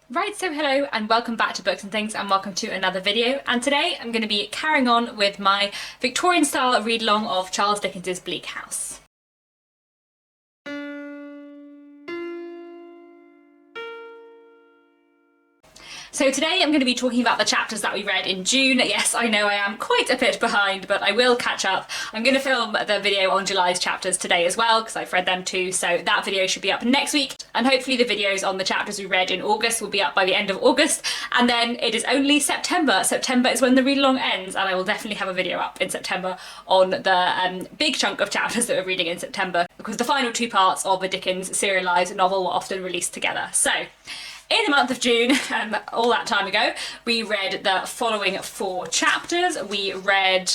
Right, so hello and welcome back to Books and Things and welcome to another video. And today I'm going to be carrying on with my Victorian-style read-along of Charles Dickens's Bleak House. So today I'm going to be talking about the chapters that we read in June. Yes, I know I am quite a bit behind, but I will catch up. I'm going to film the video on July's chapters today as well, because I've read them too, so that video should be up next week. And hopefully the videos on the chapters we read in August will be up by the end of August. And then it is only September. September is when the read-along ends, and I will definitely have a video up in September on the big chunk of chapters that we're reading in September, because the final two parts of a Dickens serialised novel were often released together. So, in the month of June, all that time ago, we read the following four chapters. We read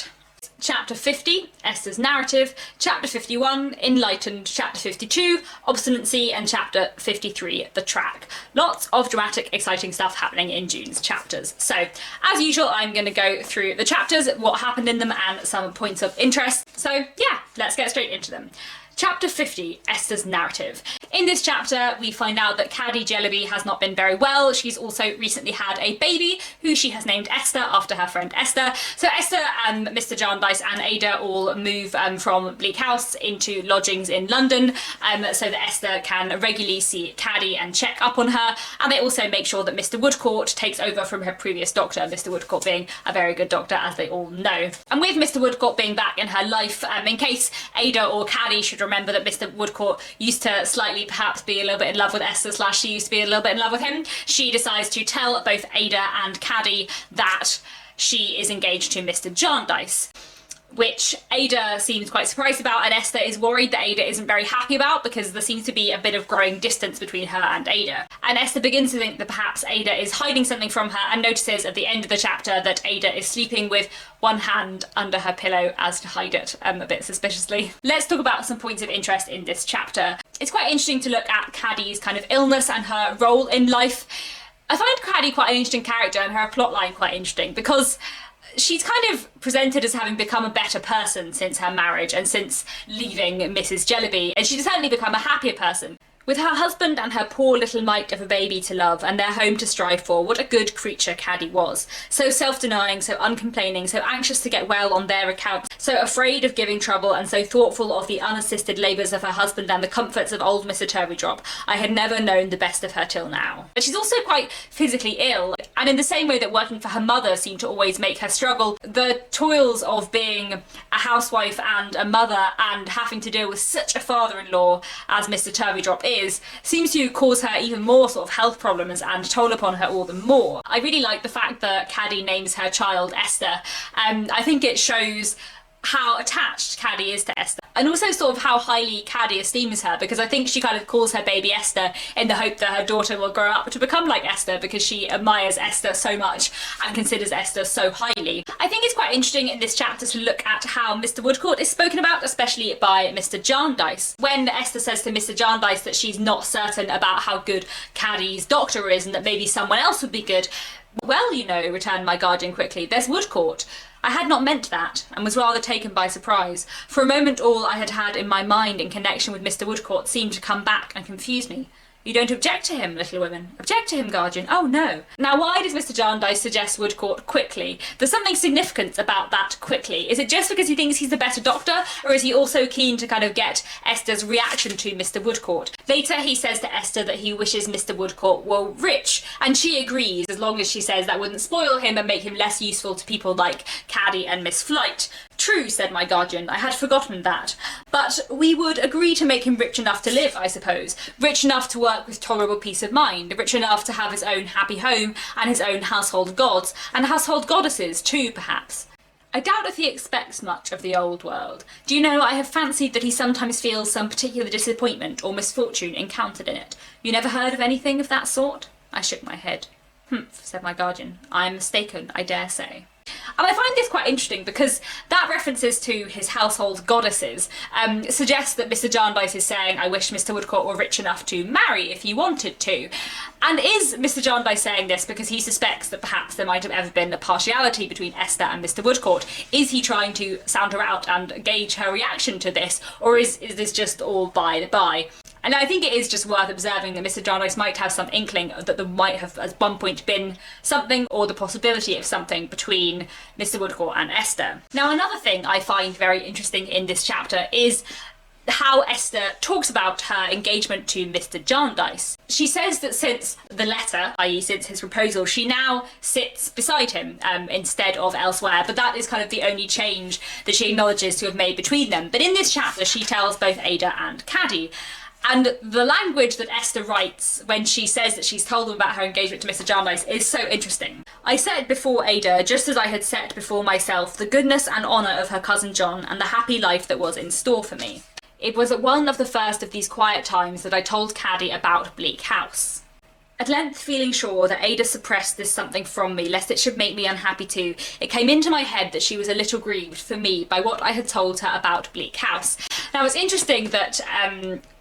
Chapter 50, Esther's Narrative, Chapter 51, Enlightened, Chapter 52, Obstinacy, and Chapter 53, The Track. Lots of dramatic, exciting stuff happening in June's chapters. So, as usual, I'm going to go through the chapters, what happened in them, and some points of interest. So, yeah, let's get straight into them. Chapter 50, Esther's Narrative. In this chapter, we find out that Caddy Jellyby has not been very well. She's also recently had a baby, who she has named Esther after her friend Esther. So Esther and Mr Jarndyce and Ada all move from Bleak House into lodgings in London, so that Esther can regularly see Caddy and check up on her. And they also make sure that Mr Woodcourt takes over from her previous doctor, Mr Woodcourt being a very good doctor, as they all know. And with Mr Woodcourt being back in her life, in case Ada or Caddy should remember that Mr Woodcourt used to slightly perhaps be a little bit in love with Esther / she used to be a little bit in love with him, she decides to tell both Ada and Caddy that she is engaged to Mr Jarndyce, which Ada seems quite surprised about, and Esther is worried that Ada isn't very happy about, because there seems to be a bit of growing distance between her and Ada. And Esther begins to think that perhaps Ada is hiding something from her, and notices at the end of the chapter that Ada is sleeping with one hand under her pillow as to hide it, a bit suspiciously. Let's talk about some points of interest in this chapter. It's quite interesting to look at Caddy's kind of illness and her role in life. I find Caddy quite an interesting character and her plotline quite interesting, because she's kind of presented as having become a better person since her marriage and since leaving Mrs Jellyby, and she's certainly become a happier person. With her husband and her poor little mite of a baby to love and their home to strive for, what a good creature Caddy was. So self-denying, so uncomplaining, so anxious to get well on their account, so afraid of giving trouble, and so thoughtful of the unassisted labours of her husband and the comforts of old Mr Turveydrop. I had never known the best of her till now. But she's also quite physically ill, and in the same way that working for her mother seemed to always make her struggle, the toils of being a housewife and a mother and having to deal with such a father-in-law as Mr Turveydrop seems to cause her even more sort of health problems and toll upon her all the more. I really like the fact that Caddy names her child Esther. I think it shows how attached Caddy is to Esther, and also sort of how highly Caddy esteems her, because I think she kind of calls her baby Esther in the hope that her daughter will grow up to become like Esther, because she admires Esther so much and considers Esther so highly. I think it's quite interesting in this chapter to look at how Mr Woodcourt is spoken about, especially by Mr Jarndyce. When Esther says to Mr Jarndyce that she's not certain about how good Caddy's doctor is and that maybe someone else would be good, "Well, you know," returned my guardian quickly, "there's Woodcourt." I had not meant that, and was rather taken by surprise. For a moment all I had had in my mind in connection with Mr Woodcourt seemed to come back and confuse me. "You don't object to him, little woman?" "Object to him, guardian? Oh, no." Now, why does Mr Jarndyce suggest Woodcourt quickly? There's something significant about that quickly. Is it just because he thinks he's the better doctor, or is he also keen to kind of get Esther's reaction to Mr Woodcourt? Later, he says to Esther that he wishes Mr Woodcourt were rich, and she agrees, as long as she says that wouldn't spoil him and make him less useful to people like Caddy and Miss Flight. "True," said my guardian, "I had forgotten that. But we would agree to make him rich enough to live, I suppose. Rich enough to work with tolerable peace of mind, rich enough to have his own happy home and his own household gods, and household goddesses too, perhaps. I doubt if he expects much of the old world. Do you know, I have fancied that he sometimes feels some particular disappointment or misfortune encountered in it. You never heard of anything of that sort?" I shook my head. "Humph," said my guardian. "I am mistaken, I dare say." And I find this quite interesting, because that references to his household goddesses suggests that Mr Jarndyce is saying, "I wish Mr Woodcourt were rich enough to marry if he wanted to." And is Mr Jarndyce saying this because he suspects that perhaps there might have ever been a partiality between Esther and Mr Woodcourt? Is he trying to sound her out and gauge her reaction to this, or is this just all by the by? And I think it is just worth observing that Mr Jarndyce might have some inkling that there might have at one point been something, or the possibility of something, between Mr Woodcourt and Esther. Now, another thing I find very interesting in this chapter is how Esther talks about her engagement to Mr Jarndyce. She says that since the letter, i.e. since his proposal, she now sits beside him instead of elsewhere, but that is kind of the only change that she acknowledges to have made between them. But in this chapter she tells both Ada and Caddy. And the language that Esther writes when she says that she's told them about her engagement to Mr Jarndyce is so interesting. I set before Ada, just as I had set before myself, the goodness and honour of her cousin John, and the happy life that was in store for me. It was at one of the first of these quiet times that I told Caddy about Bleak House. At length, feeling sure that Ada suppressed this something from me, lest it should make me unhappy too, it came into my head that she was a little grieved for me by what I had told her about Bleak House. Now, it's interesting that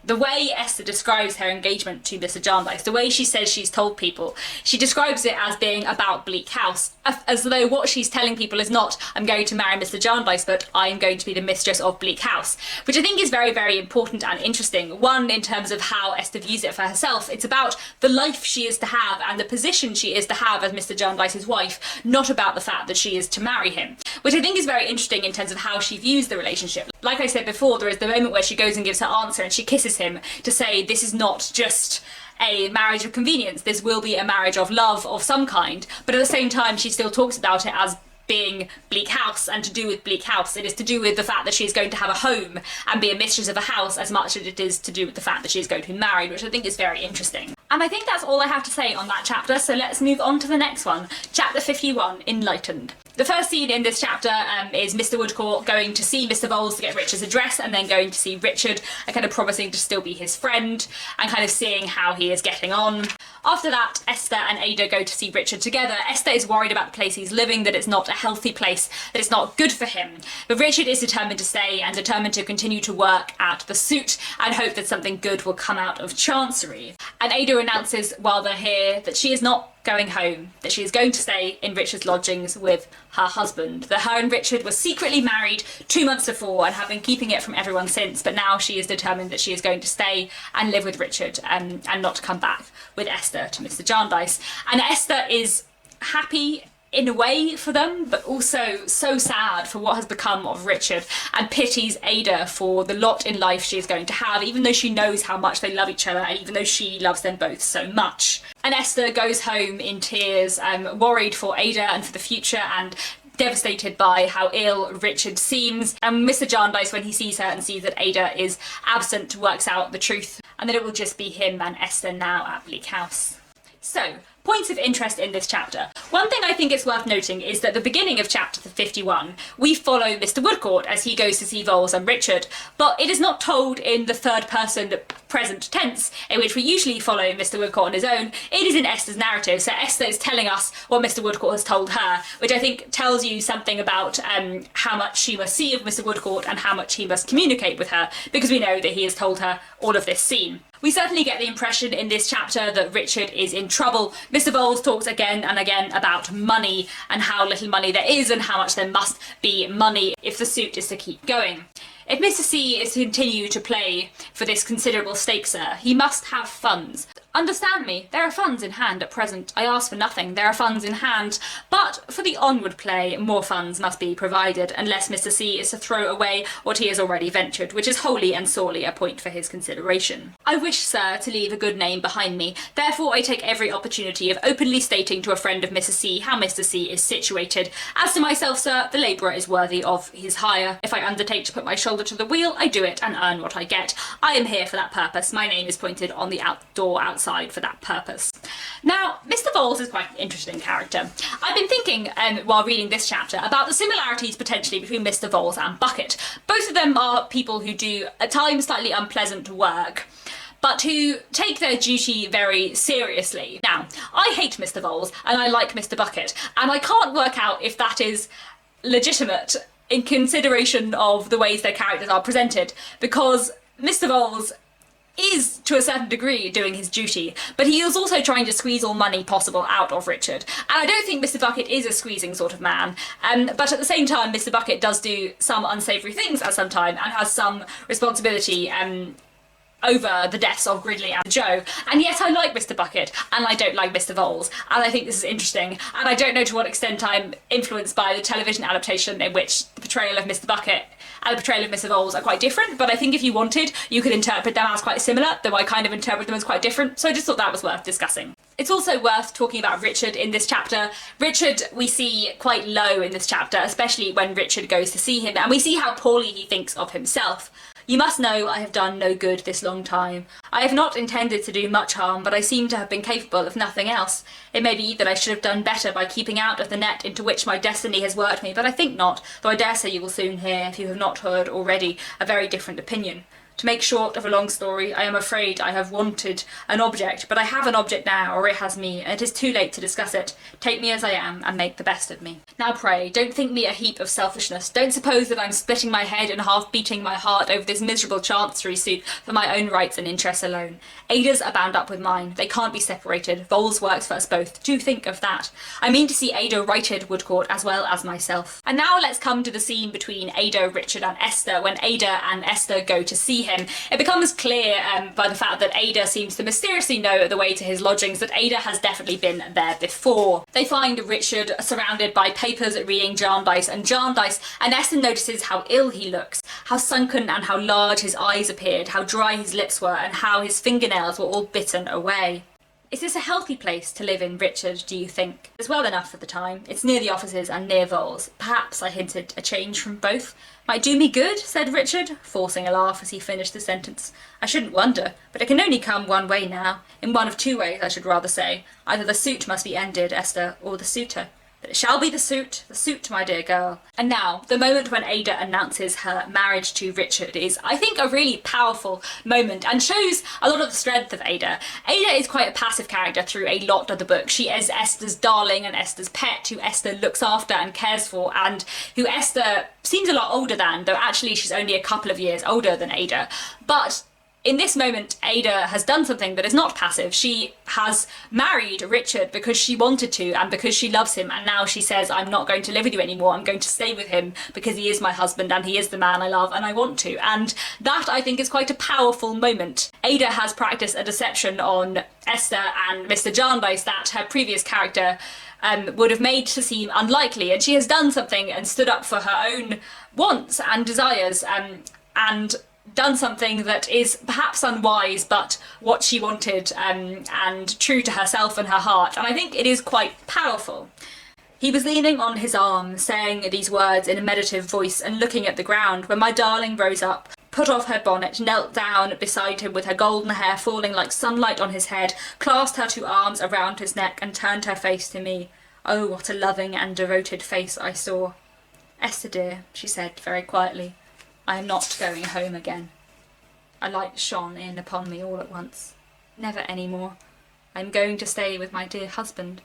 the way Esther describes her engagement to Mr Jarndyce, the way she says she's told people, she describes it as being about Bleak House, as though what she's telling people is not, I'm going to marry Mr Jarndyce, but I'm going to be the mistress of Bleak House, which I think is very, very important and interesting. One, in terms of how Esther views it for herself. It's about the life she is to have and the position she is to have as Mr Jarndyce's wife, not about the fact that she is to marry him, which I think is very interesting in terms of how she views the relationship. Like I said before, there is the moment where she goes and gives her answer and she kisses him to say this is not just a marriage of convenience, this will be a marriage of love of some kind, but at the same time she still talks about it as being Bleak House, and to do with Bleak House, it is to do with the fact that she's going to have a home and be a mistress of a house as much as it is to do with the fact that she's going to be married, which I think is very interesting. And I think that's all I have to say on that chapter, so let's move on to the next one. Chapter 51, Enlightened. The first scene in this chapter is Mr Woodcourt going to see Mr Boles to get Richard's address, and then going to see Richard and kind of promising to still be his friend and kind of seeing how he is getting on. After that, Esther and Ada go to see Richard together. Esther is worried about the place he's living, that it's not a healthy place, that it's not good for him. But Richard is determined to stay and determined to continue to work at the suit and hope that something good will come out of Chancery. And Ada announces while they're here that she is not going home, that she is going to stay in Richard's lodgings with her husband. That her and Richard were secretly married 2 months before and have been keeping it from everyone since, but now she is determined that she is going to stay and live with Richard and not come back with Esther to Mr Jarndyce. And Esther is happy in a way for them, but also so sad for what has become of Richard, and pities Ada for the lot in life she is going to have, even though she knows how much they love each other and even though she loves them both so much. And Esther goes home in tears, worried for Ada and for the future, and devastated by how ill Richard seems. And Mr Jarndyce, when he sees her and sees that Ada is absent, works out the truth, and that it will just be him and Esther now at Bleak House. So, points of interest in this chapter. One thing I think it's worth noting is that at the beginning of chapter 51, we follow Mr Woodcourt as he goes to see Boles and Richard, but it is not told in the third person present tense, in which we usually follow Mr Woodcourt on his own. It is in Esther's narrative, so Esther is telling us what Mr Woodcourt has told her, which I think tells you something about how much she must see of Mr Woodcourt and how much he must communicate with her, because we know that he has told her all of this scene. We certainly get the impression in this chapter that Richard is in trouble. Mr Boles talks again and again about money and how little money there is and how much there must be money if the suit is to keep going. If Mr C is to continue to play for this considerable stake, sir, he must have funds. Understand me, there are funds in hand at present. I ask for nothing, there are funds in hand, but for the onward play, more funds must be provided, unless Mr C is to throw away what he has already ventured, which is wholly and sorely a point for his consideration. I wish, sir, to leave a good name behind me, therefore I take every opportunity of openly stating to a friend of Mr C how Mr C is situated. As to myself, sir, the labourer is worthy of his hire. If I undertake to put my shoulder to the wheel, I do it and earn what I get. I am here for that purpose. My name is pointed on the outdoor outside for that purpose. Now, Mr Boles is quite an interesting character. I've been thinking, while reading this chapter, about the similarities potentially between Mr Boles and Bucket. Both of them are people who do, at times, slightly unpleasant work, but who take their duty very seriously. Now, I hate Mr Boles and I like Mr Bucket, and I can't work out if that is legitimate in consideration of the ways their characters are presented, because Mr Boles is, to a certain degree, doing his duty, but he is also trying to squeeze all money possible out of Richard. And I don't think Mr Bucket is a squeezing sort of man, but at the same time Mr Bucket does do some unsavoury things at some time and has some responsibility over the deaths of Gridley and Joe, and yet I like Mr Bucket and I don't like Mr Voles, and I think this is interesting, and I don't know to what extent I'm influenced by the television adaptation in which the portrayal of Mr Bucket and the portrayal of Mr Voles are quite different, but I think if you wanted, you could interpret them as quite similar, though I kind of interpret them as quite different, so I just thought that was worth discussing. It's also worth talking about Richard in this chapter. Richard we see quite low in this chapter, especially when Richard goes to see him, and we see how poorly he thinks of himself. You must know I have done no good this long time. I have not intended to do much harm, but I seem to have been capable of nothing else. It may be that I should have done better by keeping out of the net into which my destiny has worked me, but I think not, though I dare say you will soon hear, if you have not heard already, a very different opinion. To make short of a long story, I am afraid I have wanted an object, but I have an object now, or it has me, and it is too late to discuss it. Take me as I am, and make the best of me. Now pray, don't think me a heap of selfishness. Don't suppose that I'm splitting my head and half beating my heart over this miserable chancery suit for my own rights and interests alone. Ada's are bound up with mine. They can't be separated. Voles works for us both. Do think of that. I mean to see Ada righted, Woodcourt, as well as myself. And now let's come to the scene between Ada, Richard and Esther, when Ada and Esther go to see him. It becomes clear by the fact that Ada seems to mysteriously know the way to his lodgings that Ada has definitely been there before. They find Richard surrounded by papers reading Jarndyce and Jarndyce, and Esther notices how ill he looks, how sunken and how large his eyes appeared, how dry his lips were, and how his fingernails were all bitten away. Is this a healthy place to live in, Richard, do you think? It's well enough for the time. It's near the offices and near Voles. Perhaps, I hinted, a change from both might do me good, said Richard, forcing a laugh as he finished the sentence. I shouldn't wonder, but it can only come one way now. In one of two ways, I should rather say. Either the suit must be ended, Esther, or the suitor. But it shall be the suit, my dear girl. And now, the moment when Ada announces her marriage to Richard is, I think, a really powerful moment and shows a lot of the strength of Ada. Ada is quite a passive character through a lot of the book. She is Esther's darling and Esther's pet, who Esther looks after and cares for, and who Esther seems a lot older than, though actually she's only a couple of years older than Ada. But in this moment, Ada has done something that is not passive. She has married Richard because she wanted to and because she loves him, and now she says, I'm not going to live with you anymore, I'm going to stay with him because he is my husband and he is the man I love and I want to. And that, I think, is quite a powerful moment. Ada has practiced a deception on Esther and Mr Jarndyce that her previous character would have made to seem unlikely, and she has done something and stood up for her own wants and desires and done something that is perhaps unwise, but what she wanted and true to herself and her heart, and I think it is quite powerful. He was leaning on his arm, saying these words in a meditative voice and looking at the ground, when my darling rose up, put off her bonnet, knelt down beside him with her golden hair falling like sunlight on his head, clasped her two arms around his neck and turned her face to me. Oh, what a loving and devoted face I saw. Esther dear, she said very quietly, I am not going home again. A light shone in upon me all at once. Never any more. I am going to stay with my dear husband.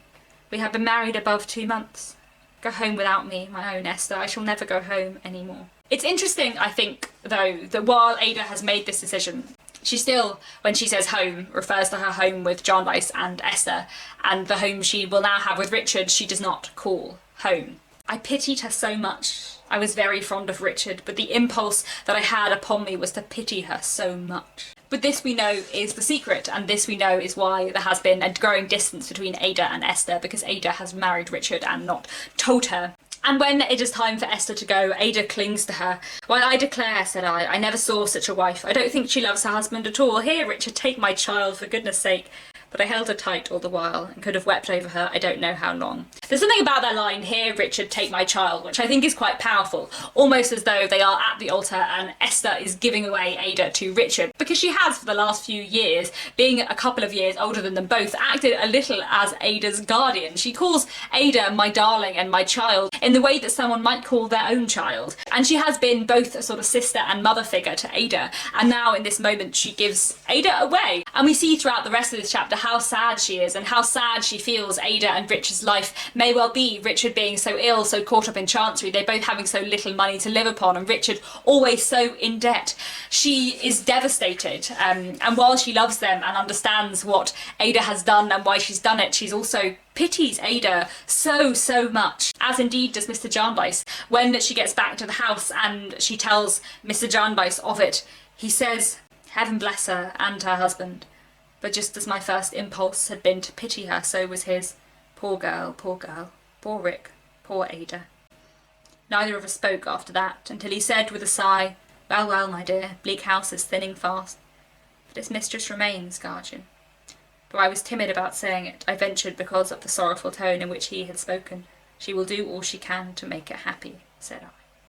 We have been married above 2 months. Go home without me, my own Esther. I shall never go home any more. It's interesting, I think, though, that while Ada has made this decision, she still, when she says home, refers to her home with Jarndyce and Esther, and the home she will now have with Richard she does not call home. I pitied her so much. I was very fond of Richard, but the impulse that I had upon me was to pity her so much. But this we know is the secret, and this we know is why there has been a growing distance between Ada and Esther, because Ada has married Richard and not told her. And when it is time for Esther to go, Ada clings to her. Why, I declare, said I never saw such a wife. I don't think she loves her husband at all. Here, Richard, take my child, for goodness sake. But I held her tight all the while, and could have wept over her I don't know how long. There's something about that line, here, Richard, take my child, which I think is quite powerful, almost as though they are at the altar and Esther is giving away Ada to Richard, because she has, for the last few years, being a couple of years older than them both, acted a little as Ada's guardian. She calls Ada my darling and my child in the way that someone might call their own child, and she has been both a sort of sister and mother figure to Ada, and now in this moment she gives Ada away. And we see throughout the rest of this chapter how sad she is and how sad she feels Ada and Richard's life may well be. Richard being so ill, so caught up in chancery, they both having so little money to live upon, and Richard always so in debt. She is devastated, and while she loves them and understands what Ada has done and why she's done it, she's also pities Ada so much, as indeed does Mr Jarndyce. When she gets back to the house and she tells Mr Jarndyce of it, he says, Heaven bless her and her husband. But just as my first impulse had been to pity her, so was his. Poor girl, poor Rick, poor Ada. Neither of us spoke after that, until he said with a sigh, "Well, well, my dear, Bleak House is thinning fast. But its mistress remains, guardian." Though I was timid about saying it, I ventured because of the sorrowful tone in which he had spoken. "She will do all she can to make it happy," said I.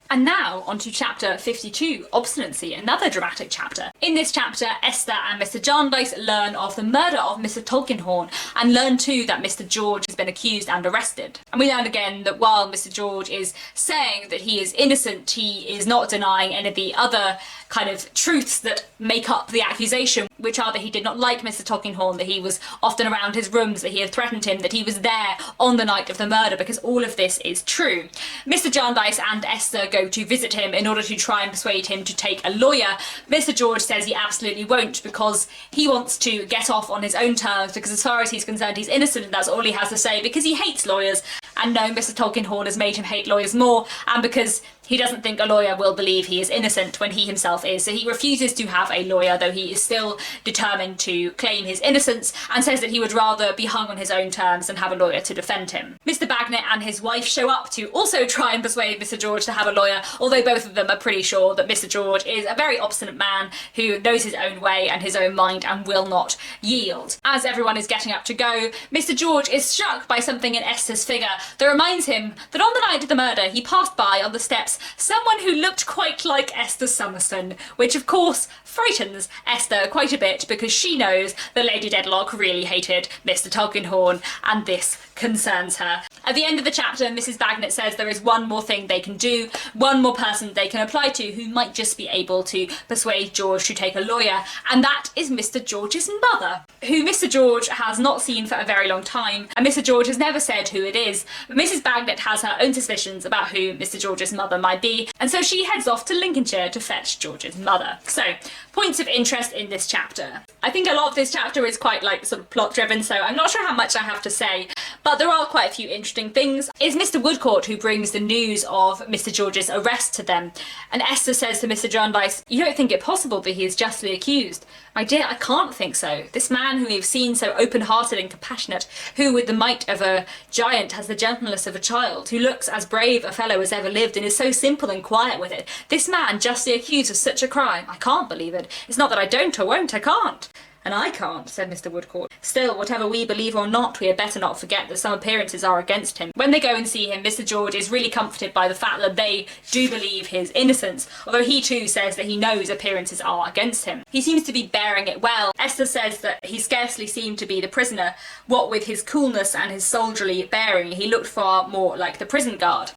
And now on to chapter 52, Obstinacy, another dramatic chapter. In this chapter, Esther and Mr Jarndyce learn of the murder of Mr Tulkinghorn, and learn too that Mr George has been accused and arrested. And we learn again that while Mr George is saying that he is innocent, he is not denying any of the other kind of truths that make up the accusation, which are that he did not like Mr Tulkinghorn, that he was often around his rooms, that he had threatened him, that he was there on the night of the murder, because all of this is true. Mr Jarndyce and Esther go to visit him in order to try and persuade him to take a lawyer. Mr George says he absolutely won't, because he wants to get off on his own terms, because as far as he's concerned he's innocent and that's all he has to say, because he hates lawyers. And no, Mr Tulkinghorn has made him hate lawyers more, and because he doesn't think a lawyer will believe he is innocent when he himself is. So he refuses to have a lawyer, though he is still determined to claim his innocence, and says that he would rather be hung on his own terms than have a lawyer to defend him. Mr Bagnat and his wife show up to also try and persuade Mr George to have a lawyer, although both of them are pretty sure that Mr George is a very obstinate man who knows his own way and his own mind and will not yield. As everyone is getting up to go, Mr George is struck by something in Esther's figure that reminds him that on the night of the murder he passed by on the steps someone who looked quite like Esther Summerson, which of course frightens Esther quite a bit, because she knows that Lady Dedlock really hated Mr Tulkinghorn, and this concerns her. At the end of the chapter, Mrs Bagnat says there is one more thing they can do, one more person they can apply to who might just be able to persuade George to take a lawyer, and that is Mr George's mother, who Mr George has not seen for a very long time, and Mr George has never said who it is, but Mrs Bagnat has her own suspicions about who Mr George's mother might be, and so she heads off to Lincolnshire to fetch George's mother. So, points of interest in this chapter. I think a lot of this chapter is quite like sort of plot driven, so I'm not sure how much I have to say, but there are quite a few interesting things. It's Mr Woodcourt who brings the news of Mr George's arrest to them, and Esther says to Mr Jarndyce, "You don't think it possible that he is justly accused?" "My dear, I can't think so. This man whom we've seen so open-hearted and compassionate, who with the might of a giant has the gentleness of a child, who looks as brave a fellow as ever lived and is so simple and quiet with it, this man justly accused of such a crime, I can't believe it. It's not that I don't or won't, I can't." "And I can't," said Mr Woodcourt. "Still, whatever we believe or not, we had better not forget that some appearances are against him." When they go and see him, Mr George is really comforted by the fact that they do believe his innocence, although he too says that he knows appearances are against him. He seems to be bearing it well. Esther says that he scarcely seemed to be the prisoner, what with his coolness and his soldierly bearing, he looked far more like the prison guard.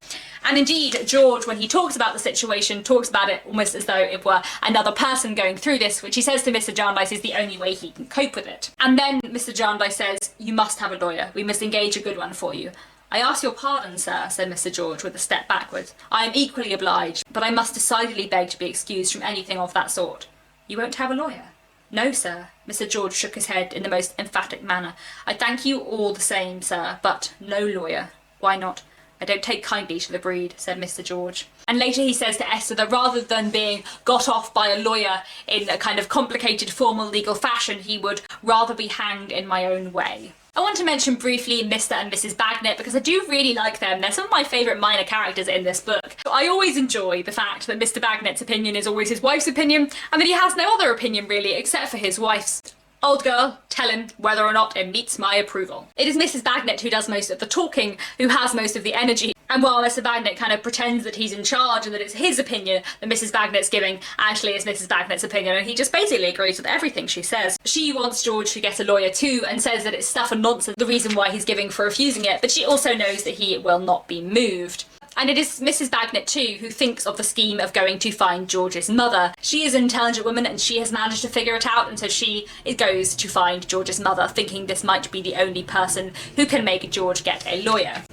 And indeed, George, when he talks about the situation, talks about it almost as though it were another person going through this, which he says to Mr Jarndyce is the only way he can cope with it. And then Mr Jarndyce says, "You must have a lawyer. We must engage a good one for you." "I ask your pardon, sir," said Mr George with a step backwards. "I am equally obliged, but I must decidedly beg to be excused from anything of that sort." "You won't have a lawyer?" "No, sir." Mr George shook his head in the most emphatic manner. "I thank you all the same, sir, but no lawyer." "Why not?" "I don't take kindly to the breed," said Mr George. And later he says to Esther that rather than being got off by a lawyer in a kind of complicated formal legal fashion, he would rather be hanged in my own way. I want to mention briefly Mr and Mrs Bagnat because I do really like them. They're some of my favourite minor characters in this book. I always enjoy the fact that Mr Bagnat's opinion is always his wife's opinion, and that he has no other opinion really except for his wife's. "Old girl, tell him whether or not it meets my approval." It is Mrs Bagnat who does most of the talking, who has most of the energy, and while Mr Bagnat kind of pretends that he's in charge and that it's his opinion that Mrs Bagnat's giving, actually it's Mrs Bagnat's opinion, and he just basically agrees with everything she says. She wants George to get a lawyer too, and says that it's stuff and nonsense, the reason why he's giving for refusing it, but she also knows that he will not be moved. And it is Mrs Bagnat too who thinks of the scheme of going to find George's mother. She is an intelligent woman and she has managed to figure it out, and so she goes to find George's mother, thinking this might be the only person who can make George get a lawyer.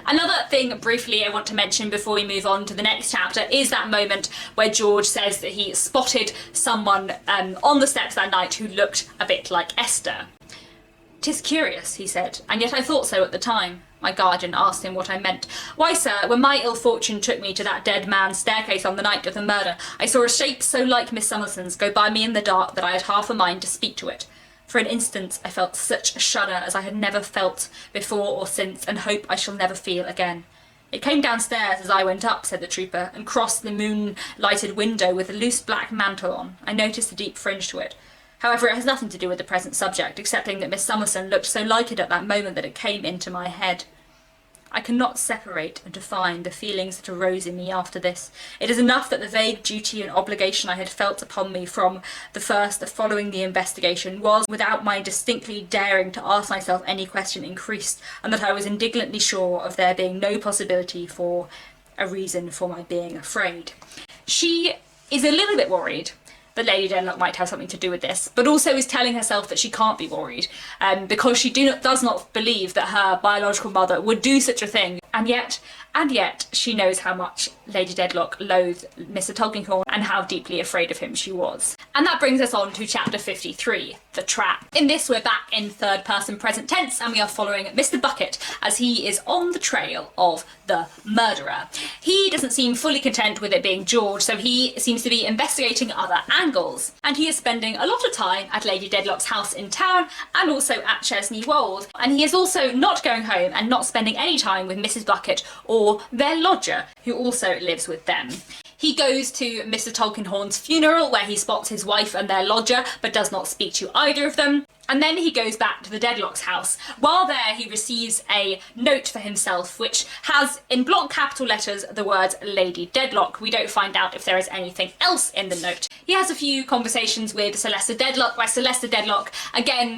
Another thing briefly I want to mention before we move on to the next chapter is that moment where George says that he spotted someone on the steps that night who looked a bit like Esther. "'Tis curious," he said, "and yet I thought so at the time." My guardian asked him what I meant. "Why, sir, when my ill fortune took me to that dead man's staircase on the night of the murder, I saw a shape so like Miss Summerson's go by me in the dark that I had half a mind to speak to it. For an instant I felt such a shudder as I had never felt before or since, and hope I shall never feel again. It came downstairs as I went up," said the trooper, "and crossed the moon-lighted window with a loose black mantle on. I noticed a deep fringe to it. However, it has nothing to do with the present subject, excepting that Miss Summerson looked so like it at that moment that it came into my head. I cannot separate and define the feelings that arose in me after this. It is enough that the vague duty and obligation I had felt upon me from the first following the investigation was, without my distinctly daring to ask myself any question, increased, and that I was indignantly sure of there being no possibility for a reason for my being afraid." She is a little bit worried that Lady Dedlock might have something to do with this, but also is telling herself that she can't be worried, because she does not believe that her biological mother would do such a thing, and yet she knows how much Lady Dedlock loathed Mr. Tulkinghorn and how deeply afraid of him she was. And that brings us on to chapter 53, The Trap. In this we're back in third person present tense, and we are following Mr. Bucket as he is on the trail of the murderer. He doesn't seem fully content with it being George, so he seems to be investigating other angles, and he is spending a lot of time at Lady Dedlock's house in town and also at Chesney Wold, and he is also not going home and not spending any time with Mrs. Bucket or their lodger, who also lives with them. He goes to Mr. Tulkinghorn's funeral, where he spots his wife and their lodger, but does not speak to either of them. And then he goes back to the Dedlock's house. While there, he receives a note for himself, which has, in block capital letters, the words Lady Dedlock. We don't find out if there is anything else in the note. He has a few conversations with Celesta Dedlock, where Celesta Dedlock again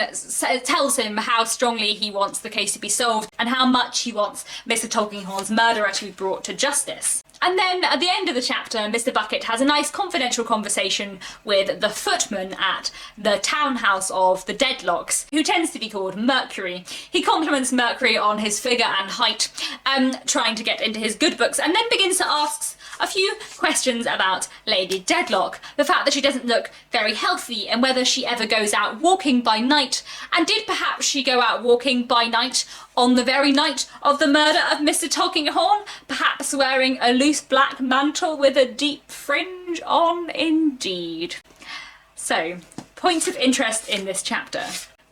tells him how strongly he wants the case to be solved and how much he wants Mr. Tulkinghorn's murderer to be brought to justice. And then at the end of the chapter, Mr. Bucket has a nice confidential conversation with the footman at the townhouse of the Dedlocks, who tends to be called Mercury. He compliments Mercury on his figure and height, trying to get into his good books, and then begins to ask a few questions about Lady Dedlock. The fact that she doesn't look very healthy, and whether she ever goes out walking by night, and did perhaps she go out walking by night on the very night of the murder of Mr. Tulkinghorn, perhaps wearing a loose black mantle with a deep fringe on indeed. So, points of interest in this chapter.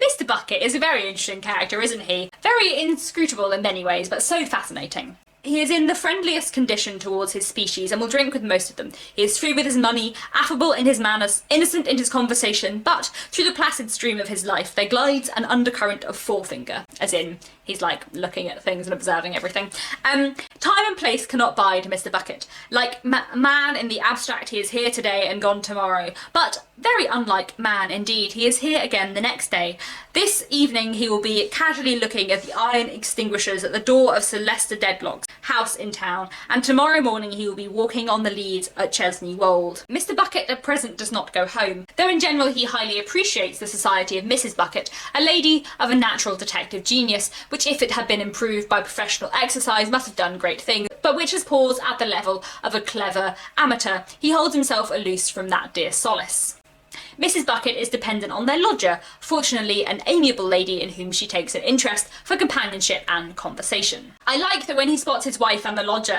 Mr. Bucket is a very interesting character, isn't he? Very inscrutable in many ways, but so fascinating. He is in the friendliest condition towards his species and will drink with most of them. He is free with his money, affable in his manners, innocent in his conversation, but through the placid stream of his life there glides an undercurrent of forefinger, as in he's like looking at things and observing everything. Time and place cannot bide Mr. Bucket. Like man in the abstract, he is here today and gone tomorrow, but very unlike man indeed, he is here again the next day. This evening he will be casually looking at the iron extinguishers at the door of Celesta Dedlock's house in town, and tomorrow morning he will be walking on the leads at Chesney Wold. Mr. Bucket at present does not go home, though in general he highly appreciates the society of Mrs. Bucket, a lady of a natural detective genius, which if it had been improved by professional exercise must have done great things, but which has paused at the level of a clever amateur. He holds himself aloof from that dear solace. Mrs. Bucket is dependent on their lodger, fortunately an amiable lady in whom she takes an interest for companionship and conversation. I like that when he spots his wife and the lodger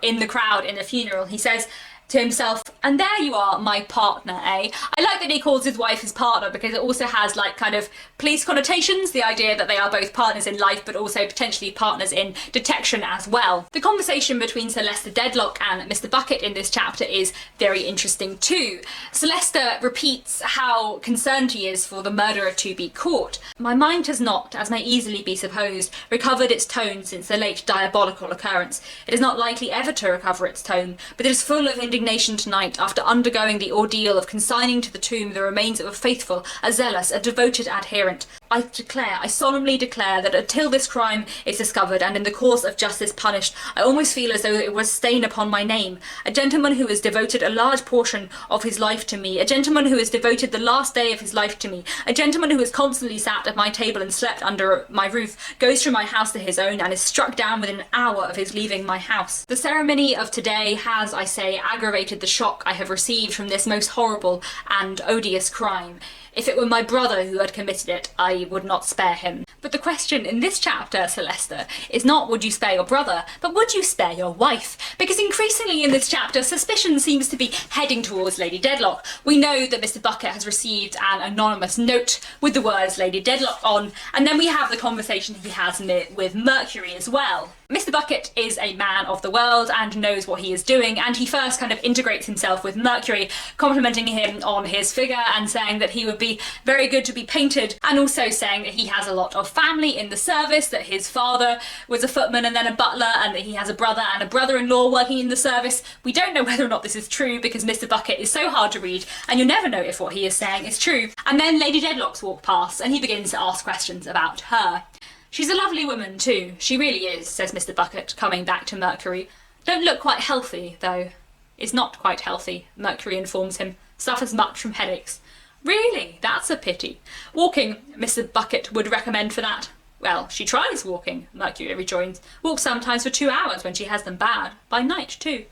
in the crowd in the funeral, he says to himself, "And there you are, my partner, eh?" I like that he calls his wife his partner, because it also has like kind of police connotations, the idea that they are both partners in life but also potentially partners in detection as well. The conversation between Celesta Dedlock and Mr. Bucket in this chapter is very interesting too. Celesta repeats how concerned he is for the murderer to be caught. "My mind has not, as may easily be supposed, recovered its tone since the late diabolical occurrence. It is not likely ever to recover its tone, but it is full of indignation tonight after undergoing the ordeal of consigning to the tomb the remains of a faithful, a zealous, a devoted adherent. I solemnly declare that until this crime is discovered and in the course of justice punished, I almost feel as though it was a stain upon my name. A gentleman who has devoted a large portion of his life to me, a gentleman who has devoted the last day of his life to me, a gentleman who has constantly sat at my table and slept under my roof, goes from my house to his own and is struck down within an hour of his leaving my house. The ceremony of today has, I say, aggravated the shock I have received from this most horrible and odious crime. If it were my brother who had committed it, I would not spare him. But the question in this chapter, Sir Leicester, is not would you spare your brother, but would you spare your wife? Because increasingly in this chapter, suspicion seems to be heading towards Lady Dedlock. We know that Mr Bucket has received an anonymous note with the words Lady Dedlock on, and then we have the conversation he has with Mercury as well. Mr Bucket is a man of the world and knows what he is doing, and he first kind of integrates himself with Mercury, complimenting him on his figure and saying that he would be very good to be painted, and also saying that he has a lot of family in the service, that his father was a footman and then a butler, and that he has a brother and a brother-in-law working in the service. We don't know whether or not this is true because Mr Bucket is so hard to read and you'll never know if what he is saying is true. And then Lady Dedlock's walk past and he begins to ask questions about her. She's a lovely woman too, she really is, says Mr Bucket, coming back to Mercury. Don't look quite healthy, though. Is not quite healthy, Mercury informs him. Suffers much from headaches. Really? That's a pity. Walking, Mr Bucket would recommend for that. Well, she tries walking, Mercury rejoins. Walks sometimes for 2 hours when she has them bad. By night, too.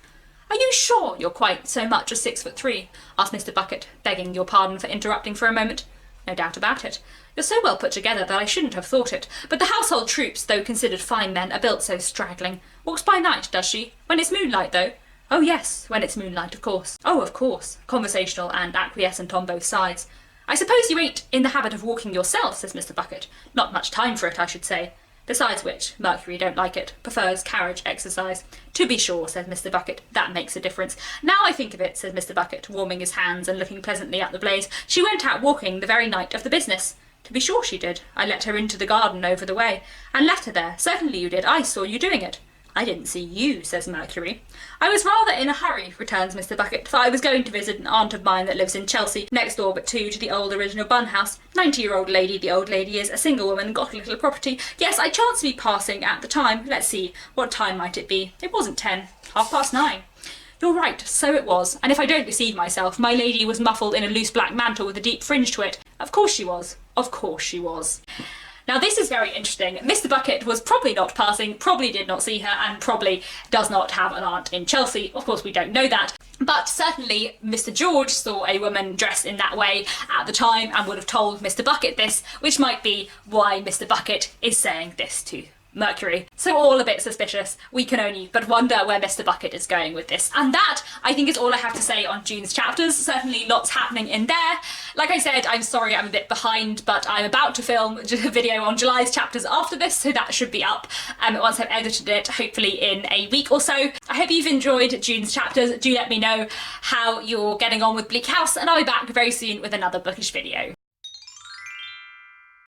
Are you sure you're quite so much as 6'3"? Asked Mr Bucket, begging your pardon for interrupting for a moment. No doubt about it. You're so well put together that I shouldn't have thought it, but the household troops, though considered fine men, are built so straggling. Walks by night, does she? When it's moonlight, though? Oh yes, when it's moonlight, of course. Oh, of course. Conversational and acquiescent on both sides. I suppose you ain't in the habit of walking yourself, says Mr Bucket. Not much time for it, I should say. Besides which, Mercury don't like it, prefers carriage exercise. To be sure, says Mr Bucket, that makes a difference. Now I think of it, says Mr Bucket, warming his hands and looking pleasantly at the blaze, she went out walking the very night of the business. To be sure she did. I let her into the garden over the way, and left her there. Certainly you did. I saw you doing it. I didn't see you, says Mercury. I was rather in a hurry, returns Mr Bucket, for I was going to visit an aunt of mine that lives in Chelsea, next door but two to the old original bun house. 90-year-old lady, the old lady is, a single woman, got a little property. Yes, I chanced to be passing at the time. Let's see, what time might it be? It wasn't 10, 9:30. You're right, so it was, and if I don't deceive myself, my lady was muffled in a loose black mantle with a deep fringe to it. Of course she was. Of course she was. Now this is very interesting. Mr Bucket was probably not passing, probably did not see her, and probably does not have an aunt in Chelsea. Of course we don't know that, but certainly Mr George saw a woman dressed in that way at the time and would have told Mr Bucket this, which might be why Mr Bucket is saying this to Mercury. So all a bit suspicious. We can only but wonder where Mr Bucket is going with this. And that, I think, is all I have to say on June's chapters. Certainly lots happening in there. Like I said, I'm sorry I'm a bit behind, but I'm about to film a video on July's chapters after this, so that should be up once I've edited it, hopefully in a week or so. I hope you've enjoyed June's chapters. Do let me know how you're getting on with Bleak House, and I'll be back very soon with another bookish video.